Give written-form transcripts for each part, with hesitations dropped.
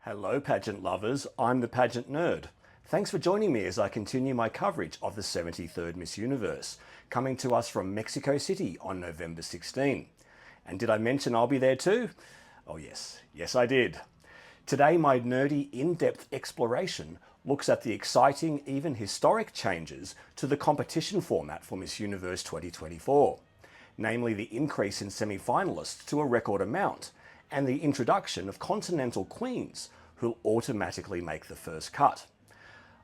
Hello pageant lovers, I'm the pageant nerd. Thanks for joining me as I continue my coverage of the 73rd Miss Universe, coming to us from Mexico City on November 16. And did I mention I'll be there too? Oh yes, I did. Today my nerdy in-depth exploration looks at the exciting, even historic changes to the competition format for Miss Universe 2024, namely the increase in semi-finalists to a record amount, and the introduction of Continental Queens, who'll automatically make the first cut.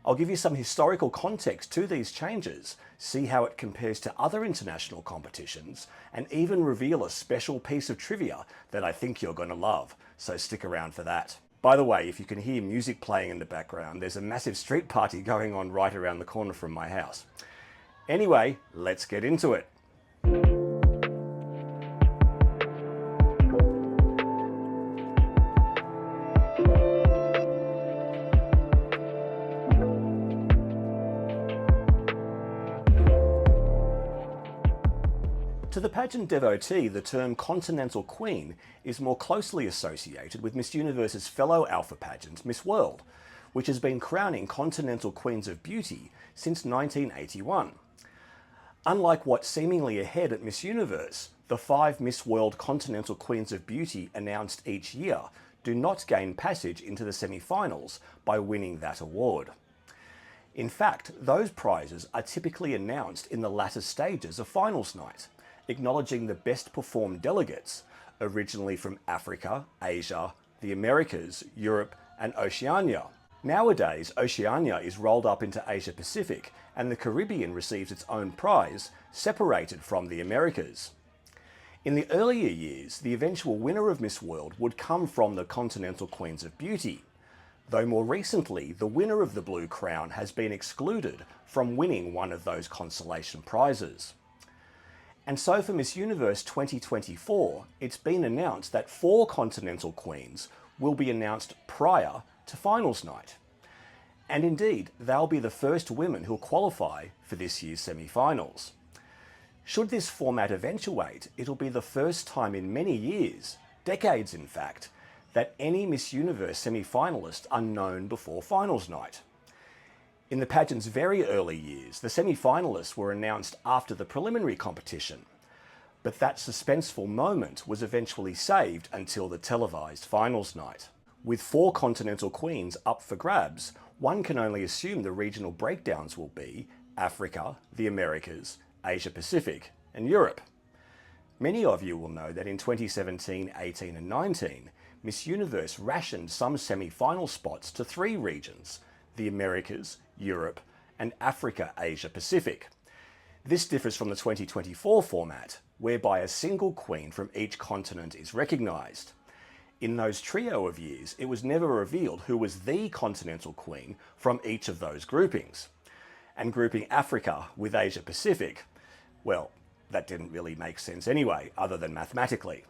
I'll give you some historical context to these changes, see how it compares to other international competitions, and even reveal a special piece of trivia that I think you're going to love, so stick around for that. By the way, if you can hear music playing in the background, there's a massive street party going on right around the corner from my house. Anyway, let's get into it. To the pageant devotee, the term Continental Queen is more closely associated with Miss Universe's fellow alpha pageant, Miss World, which has been crowning Continental Queens of Beauty since 1981. Unlike what's seemingly ahead at Miss Universe, the 5 Miss World Continental Queens of Beauty announced each year do not gain passage into the semi-finals by winning that award. In fact, those prizes are typically announced in the latter stages of finals night, acknowledging the best performed delegates, originally from Africa, Asia, the Americas, Europe, and Oceania. Nowadays, Oceania is rolled up into Asia Pacific, and the Caribbean receives its own prize, separated from the Americas. In the earlier years, the eventual winner of Miss World would come from the Continental Queens of Beauty, though more recently, the winner of the Blue Crown has been excluded from winning one of those consolation prizes. And so for Miss Universe 2024, it's been announced that 4 Continental Queens will be announced prior to finals night. And indeed, they'll be the first women who'll qualify for this year's semi-finals. Should this format eventuate, it'll be the first time in many years, decades in fact, that any Miss Universe semi-finalists are known before finals night. In the pageant's very early years, the semi-finalists were announced after the preliminary competition, but that suspenseful moment was eventually saved until the televised finals night. With 4 Continental Queens up for grabs, one can only assume the regional breakdowns will be Africa, the Americas, Asia Pacific, and Europe. Many of you will know that in 2017, 18 and 19, Miss Universe rationed some semi-final spots to 3 regions, the Americas, Europe, and Africa, Asia Pacific. This differs from the 2024 format, whereby a single queen from each continent is recognised. In those trio of years, it was never revealed who was the Continental Queen from each of those groupings. And grouping Africa with Asia Pacific, well, that didn't really make sense anyway, other than mathematically.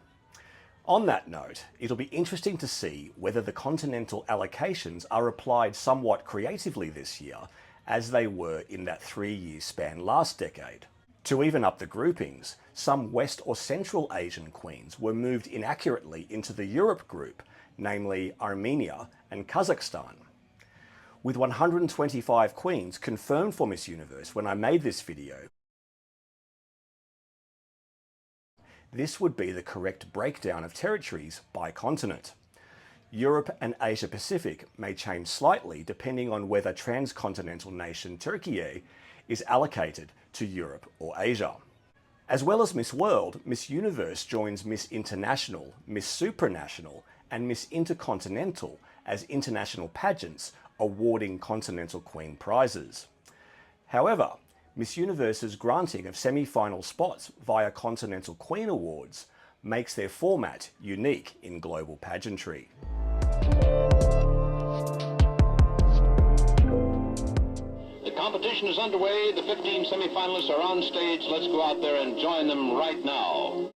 On that note, it'll be interesting to see whether the continental allocations are applied somewhat creatively this year, as they were in that 3-year span last decade. To even up the groupings, some West or Central Asian queens were moved inaccurately into the Europe group, namely Armenia and Kazakhstan. With 125 queens confirmed for Miss Universe when I made this video, this would be the correct breakdown of territories by continent. Europe and Asia Pacific may change slightly depending on whether transcontinental nation Turkey is allocated to Europe or Asia. As well as Miss World, Miss Universe joins Miss International, Miss Supranational, and Miss Intercontinental as international pageants awarding Continental Queen prizes. However, Miss Universe's granting of semi-final spots via Continental Queen Awards makes their format unique in global pageantry. The competition is underway. The 15 semi-finalists are on stage. Let's go out there and join them right now.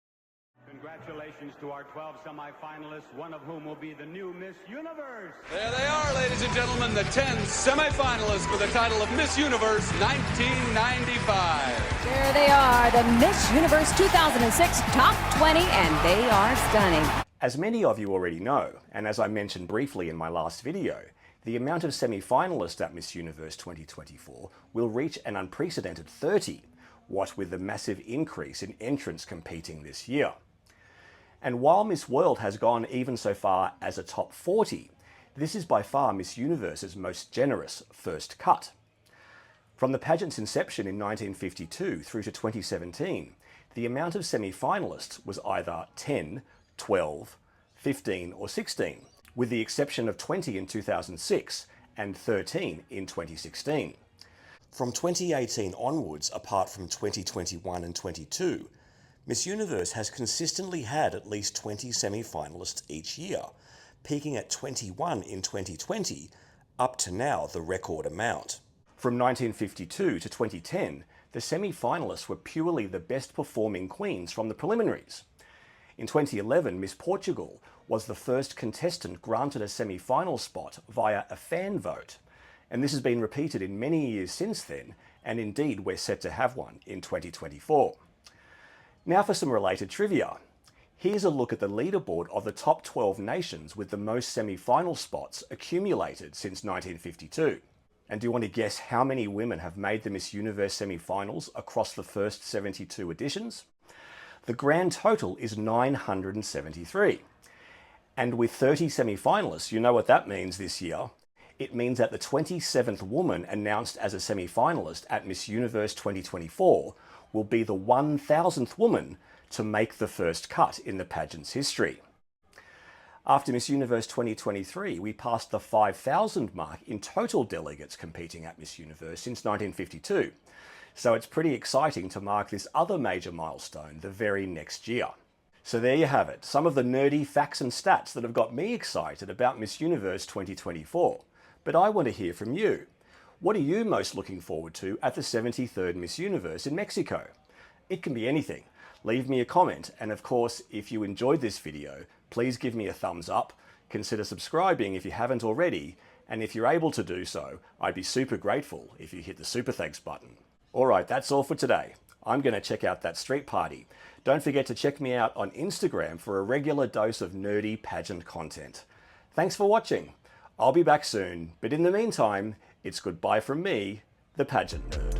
Congratulations to our 12 semi-finalists, one of whom will be the new Miss Universe. There they are, ladies and gentlemen, the 10 semi-finalists for the title of Miss Universe 1995. There they are, the Miss Universe 2006 Top 20, and they are stunning. As many of you already know, and as I mentioned briefly in my last video, the amount of semi-finalists at Miss Universe 2024 will reach an unprecedented 30, what with the massive increase in entrants competing this year. And while Miss World has gone even so far as a top 40, this is by far Miss Universe's most generous first cut. From the pageant's inception in 1952 through to 2017, the amount of semi-finalists was either 10, 12, 15 or 16, with the exception of 20 in 2006 and 13 in 2016. From 2018 onwards, apart from 2021 and 22, Miss Universe has consistently had at least 20 semi-finalists each year, peaking at 21 in 2020, up to now the record amount. From 1952 to 2010, the semi-finalists were purely the best performing queens from the preliminaries. In 2011, Miss Portugal was the first contestant granted a semi-final spot via a fan vote, and this has been repeated in many years since then, and indeed we're set to have one in 2024. Now for some related trivia. Here's a look at the leaderboard of the top 12 nations with the most semi-final spots accumulated since 1952. And do you want to guess how many women have made the Miss Universe semi-finals across the first 72 editions? The grand total is 973. And with 30 semi-finalists, you know what that means this year. It means that the 27th woman announced as a semi-finalist at Miss Universe 2024 will be the 1000th woman to make the first cut in the pageant's history. After Miss Universe 2023, we passed the 5,000 mark in total delegates competing at Miss Universe since 1952. So it's pretty exciting to mark this other major milestone the very next year. So there you have it, some of the nerdy facts and stats that have got me excited about Miss Universe 2024. But I want to hear from you. What are you most looking forward to at the 73rd Miss Universe in Mexico? It can be anything. Leave me a comment, and of course, if you enjoyed this video, please give me a thumbs up, consider subscribing if you haven't already, and if you're able to do so, I'd be super grateful if you hit the super thanks button. Alright, that's all for today. I'm going to check out that street party. Don't forget to check me out on Instagram for a regular dose of nerdy pageant content. Thanks for watching. I'll be back soon, but in the meantime, it's goodbye from me, the Pageant Nerd.